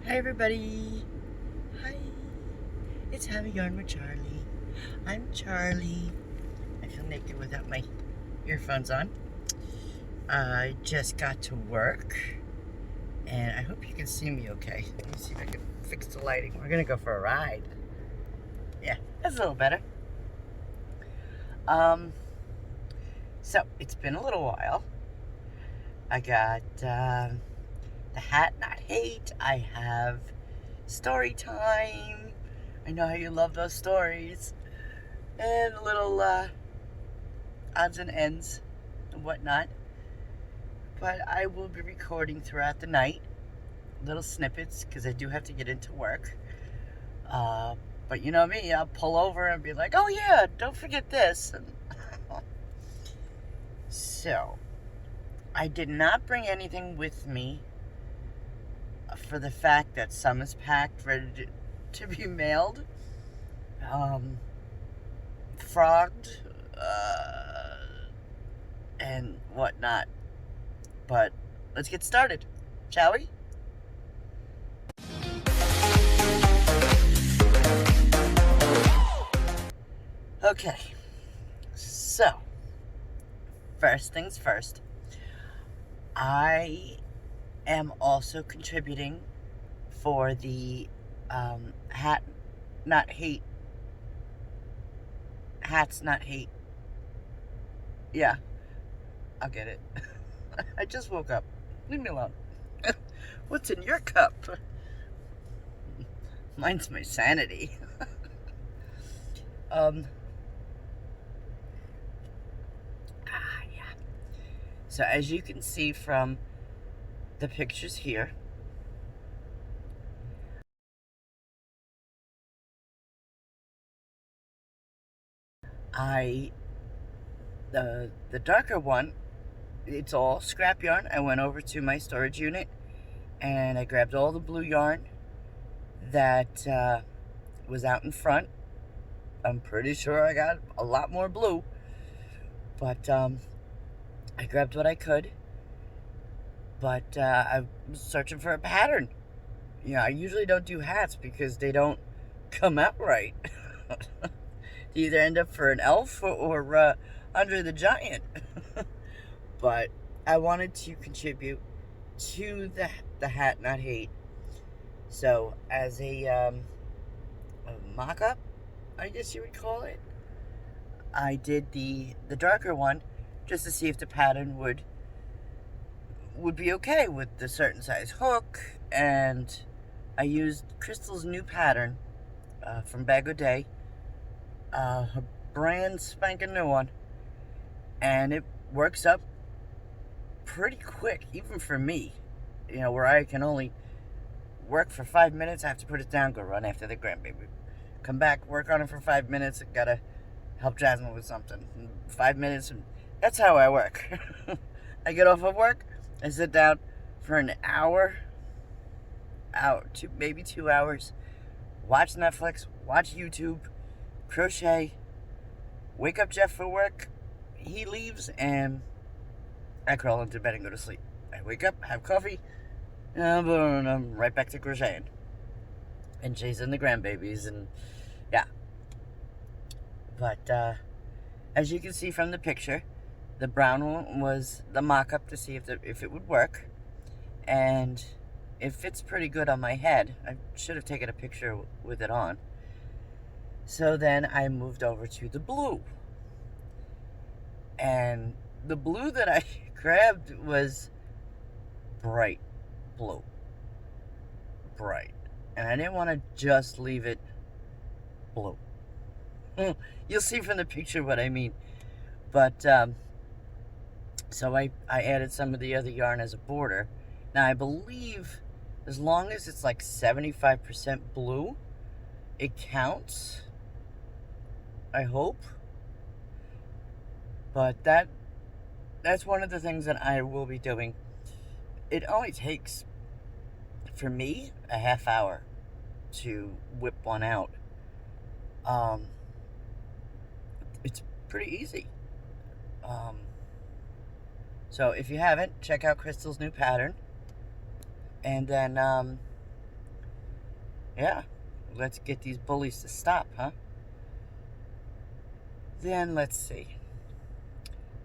Hi everybody. Hi. It's Have a Yarn with Charlie. I'm Charlie. I feel naked without my earphones on. I just got to work and I hope you can see me okay. Let me see if I can fix the lighting. We're gonna go for a ride. Yeah, that's a little better. Um, so it's been a little while. I got the hat not hate. I have story time. I know how you love those stories. And a little odds and ends and whatnot. But I will be recording throughout the night, little snippets, because I do have to get into work. But you know me, I'll pull over and be like, oh yeah, don't forget this. So, I did not bring anything with me for the fact that some is packed, ready to be mailed. Frogged, and whatnot. But let's get started, shall we? Okay, so first things first, I am also contributing for the hat not hate hats not hate. Yeah, I'll get it. I just woke up. Leave me alone. What's in your cup? Mine's my sanity. Yeah. So as you can see from the pictures here, the darker one, it's all scrap yarn. I went over to my storage unit and I grabbed all the blue yarn that was out in front. I'm pretty sure I got a lot more blue, but I grabbed what I could. But I was searching for a pattern. You know, I usually don't do hats because they don't come out right. You either end up for an elf or Andre the Giant. But I wanted to contribute to the hat not hate. So as a mock-up, I guess you would call it, I did the darker one just to see if the pattern would be okay with the certain size hook, and I used Crystal's new pattern from Bag O' Day, a brand spanking new one, and it works up pretty quick, even for me, you know, where I can only work for 5 minutes. I have to put it down, go run after the grandbaby, come back, work on it for 5 minutes, gotta help Jasmine with something, 5 minutes, and that's how I work. I get off of work, I sit down for an hour, maybe 2 hours, watch Netflix, watch YouTube, crochet, wake up Jeff for work, he leaves, and I crawl into bed and go to sleep. I wake up, have coffee, and I'm right back to crocheting and chasing the grandbabies, and yeah. But as you can see from the picture, the brown one was the mock-up to see if it would work, and it fits pretty good on my head. I should have taken a picture with it on. So then I moved over to the blue, and the blue that I grabbed was bright blue, bright, and I didn't want to just leave it blue. You'll see from the picture what I mean. But so I added some of the other yarn as a border. Now I believe as long as it's like 75% blue, it counts. I hope. But that's one of the things that I will be doing. It only takes, for me, a half hour to whip one out. It's pretty easy. So if you haven't, check out Crystal's new pattern. And then Yeah, let's get these bullies to stop, huh? Then let's see.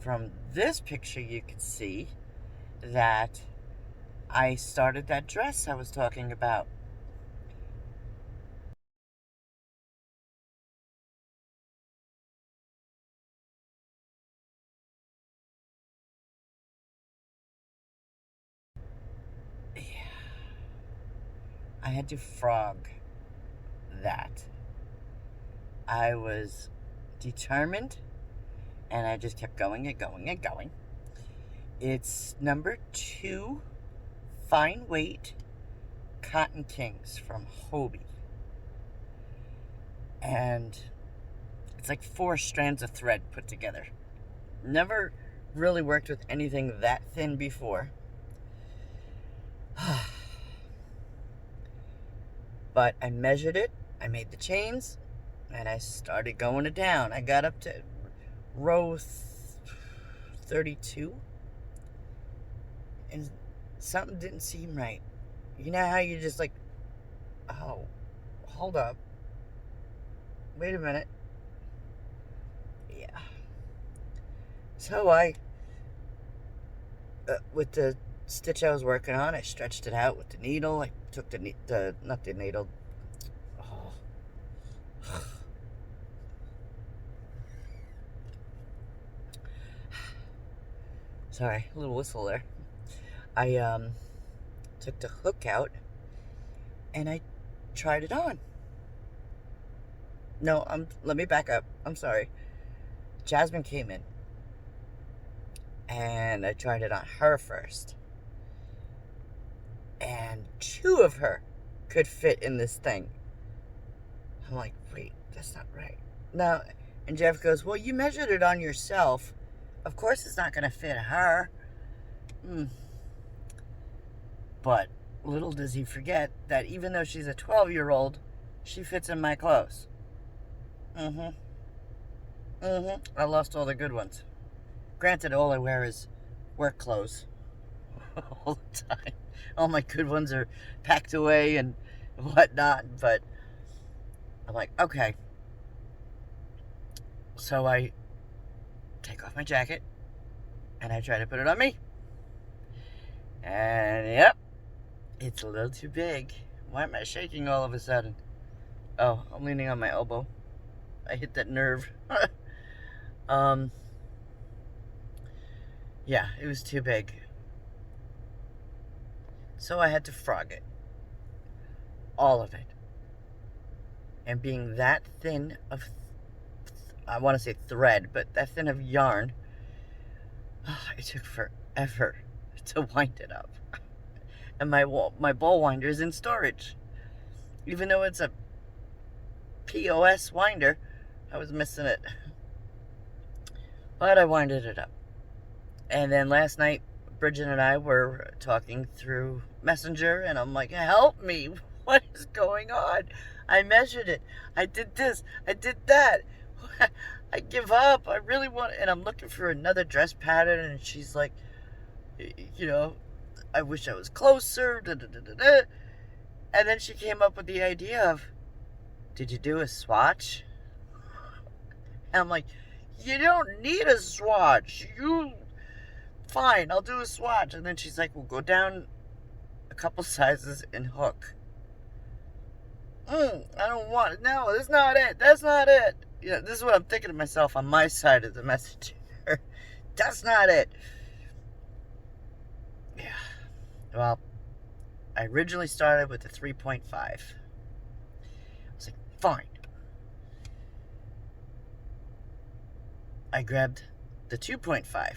From this picture, you can see that I started that dress I was talking about. Yeah, I had to frog that. I was determined, and I just kept going and going and going. It's number 2 fine weight Cotton Kings from Hobie. And it's like 4 strands of thread put together. Never really worked with anything that thin before. But I measured it, I made the chains, and I started going it down. I got up to row 32, and something didn't seem right. You know how you're just like, oh, hold up. Wait a minute. Yeah. So with the stitch I was working on, I stretched it out with the needle. I took not the needle. Oh. Sorry, a little whistle there. I took the hook out and I tried it on. No, let me back up. I'm sorry. Jasmine came in and I tried it on her first. And 2 of her could fit in this thing. I'm like, wait, that's not right. No, and Jeff goes, well, you measured it on yourself. Of course it's not going to fit her. But little does he forget that even though she's a 12-year-old, she fits in my clothes. I lost all the good ones. Granted, all I wear is work clothes all the time. All my good ones are packed away and whatnot, but I'm like, okay. So I take off my jacket and I try to put it on me. And yep, it's a little too big. Why am I shaking all of a sudden? Oh, I'm leaning on my elbow. I hit that nerve. Yeah, it was too big. So I had to frog it. All of it. And being that thin of, I want to say thread, but that thin of yarn, it took forever to wind it up. And my ball winder is in storage. Even though it's a POS winder, I was missing it. But I winded it up. And then last night, Bridget and I were talking through Messenger, and I'm like, help me. What is going on? I measured it. I did this. I did that. I give up. I really want, and I'm looking for another dress pattern, and she's like, you know, I wish I was closer. Da, da, da, da, da. And then she came up with the idea of, did you do a swatch? And I'm like, you don't need a swatch. Fine, I'll do a swatch. And then she's like, well, go down a couple sizes and hook. I don't want it. No, that's not it. That's not it. Yeah, this is what I'm thinking to myself on my side of the messenger. That's not it. Yeah. Well, I originally started with the 3.5. I was like, fine. I grabbed the 2.5.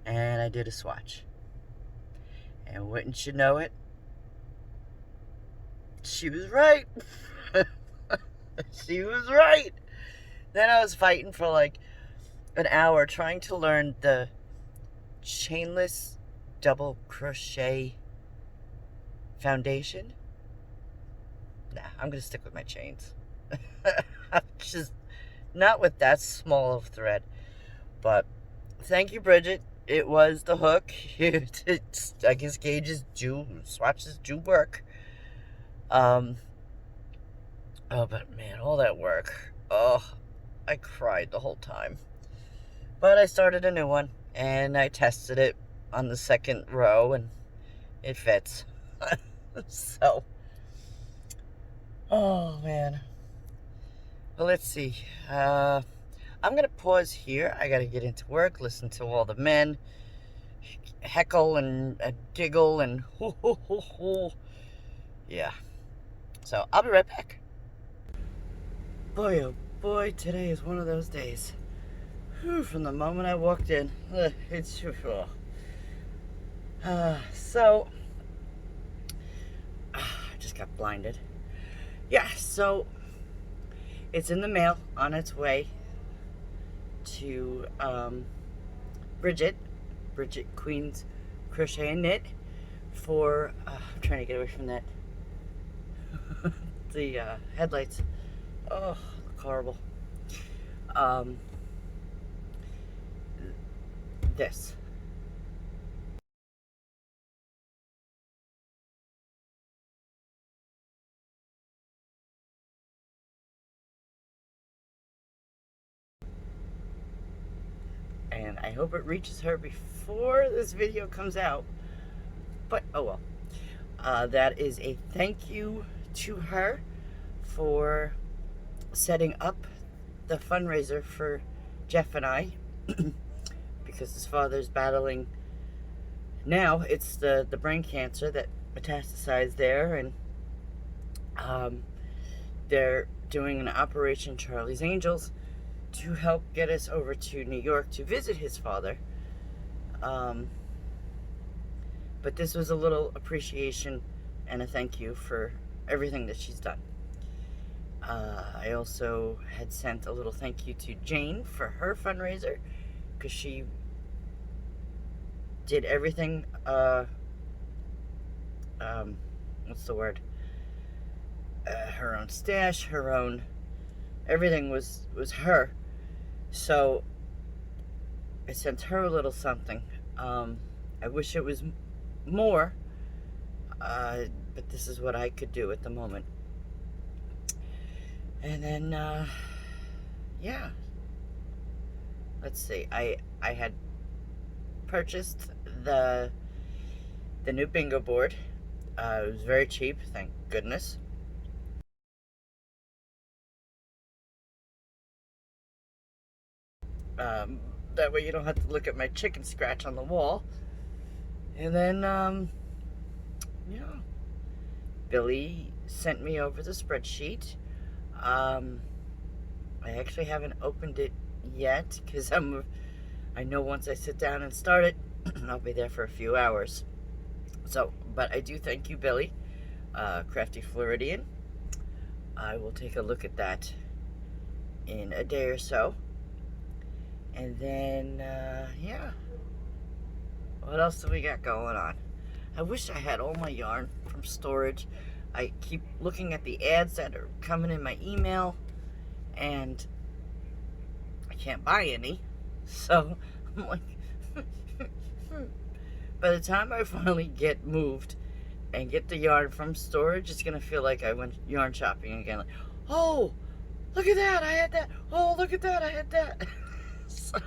And I did a swatch. And wouldn't you know it, she was right. She was right. Then I was fighting for like an hour trying to learn the chainless double crochet foundation. Nah, I'm going to stick with my chains. I'm just not with that small of thread. But thank you, Bridget. It was the hook. I guess gauges do, swatches do work. Um, oh, but man, all that work. Oh, I cried the whole time. But I started a new one, and I tested it on the second row, and it fits. So, oh man. Well, let's see. I'm gonna pause here. I gotta get into work, listen to all the men heckle and giggle and hoo hoo hoo hoo. Yeah. So I'll be right back. Boy, oh boy, today is one of those days. Whew, from the moment I walked in, it's so I just got blinded. Yeah, so it's in the mail on its way to Bridget Queen's Crochet and Knit for I'm trying to get away from that the headlights. Oh, look horrible. This. And I hope it reaches her before this video comes out. But, oh well. That is a thank you to her for setting up the fundraiser for Jeff and I. Because his father's battling now. It's the brain cancer that metastasized there. And they're doing an Operation Charlie's Angels to help get us over to New York to visit his father. But this was a little appreciation and a thank you for everything that she's done. I also had sent a little thank you to Jane for her fundraiser, because she did everything, what's the word? Her own stash, her own, everything was her. So I sent her a little something. I wish it was more, but this is what I could do at the moment. And then, yeah. Let's see. I had purchased the new bingo board. It was very cheap, thank goodness. That way you don't have to look at my chicken scratch on the wall. And then, yeah. Billy sent me over the spreadsheet. I actually haven't opened it yet, because I know once I sit down and start it, I'll be there for a few hours. So, but I do thank you, Billy, Crafty Floridian. I will take a look at that in a day or so. And then, yeah. What else do we got going on? I wish I had all my yarn from storage. I keep looking at the ads that are coming in my email, and I can't buy any. So, I'm like, by the time I finally get moved and get the yarn from storage, it's going to feel like I went yarn shopping again. Like, oh, look at that, I had that. Oh, look at that, I had that. So,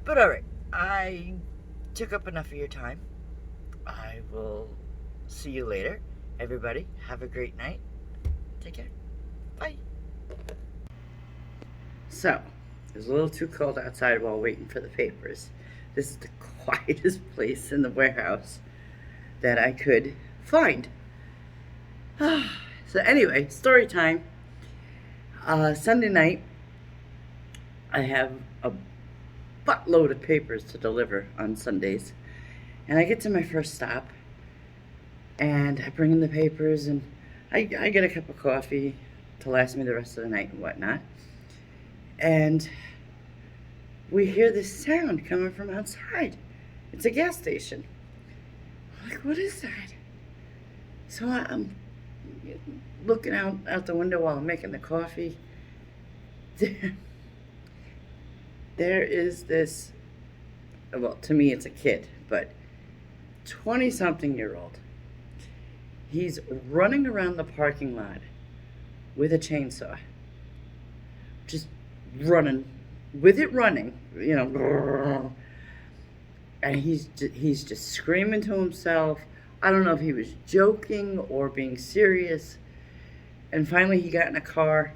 but alright, I took up enough of your time. I will see you later. Everybody, have a great night. Take care. Bye. So, it was a little too cold outside while waiting for the papers. This is the quietest place in the warehouse that I could find. So anyway, story time. Sunday night, I have a buttload of papers to deliver on Sundays. And I get to my first stop, and I bring in the papers, and I get a cup of coffee to last me the rest of the night and whatnot. And we hear this sound coming from outside. It's a gas station. I'm like, what is that? So I'm looking out the window while I'm making the coffee. There is this, well, to me it's a kid, but 20-something-year-old He's running around the parking lot with a chainsaw. Just running. With it running, you know. And he's just screaming to himself. I don't know if he was joking or being serious. And finally he got in a car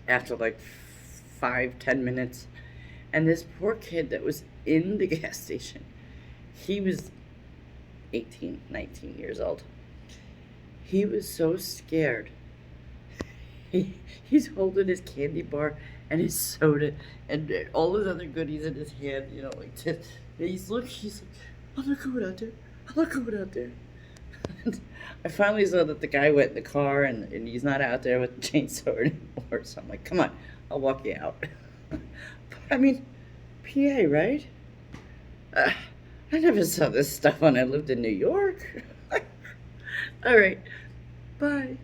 after like 5-10 minutes. And this poor kid that was in the gas station, he was 18, 19 years old. He was so scared. He's holding his candy bar and his soda and all his other goodies in his hand, you know, like this. He's like, I'm not going out there. I'm not going out there. And I finally saw that the guy went in the car and he's not out there with the chainsaw anymore. So I'm like, come on, I'll walk you out. But I mean, PA, right? I never saw this stuff when I lived in New York. All right, bye.